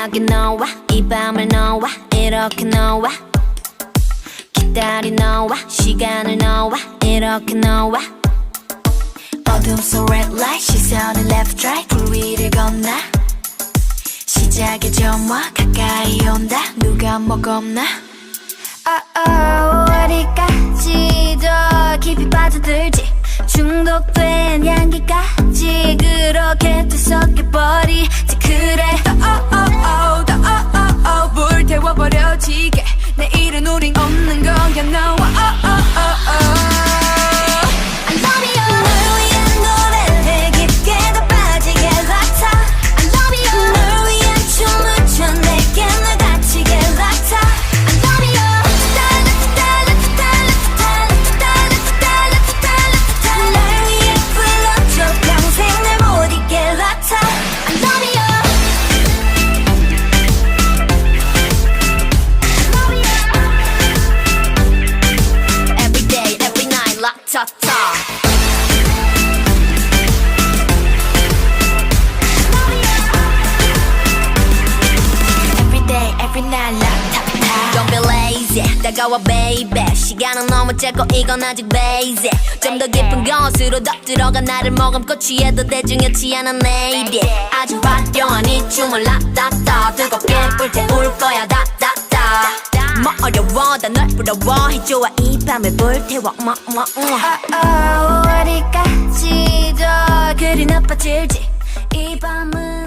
여기 너와 이 밤을 너와 이렇게 너와 기다린 너와 시간을 너와 이렇게 너와 어둠 속 red light 시선을 left right 불 위를 건너 시작의 점화 가까이 온다 누가 먹었나 어디까지 더 깊이 빠져들지 중독된 향기까지 그렇게 뒤섞여버리지 그래 불태워버려지게 내일은 우린 없는 거야 너와 I love you 널 위한 노래를 깊게 더 빠지게 락타 I love you 널 위한 춤을 춰 내게 널 다치게 락타 I love you 날 위해 불러줘 평생 날 못 잊게 락타 I love you Every day, every night, latata Every day, every night, latata Don't be lazy, 다가와 baby 시간은 너무 짧고 이건 아직 basic 좀 더 깊은 곳으로 더 들어가 나를 머금고 취해도 대중이었지 않은 lady 아주 화려한 이 춤을 latata 뜨겁게 불태울 거야 다다다 뭐 어려워 다 널 부러워해 좋아 이 밤을 불태워 어디까지 더 그리 나빠질지 이 밤은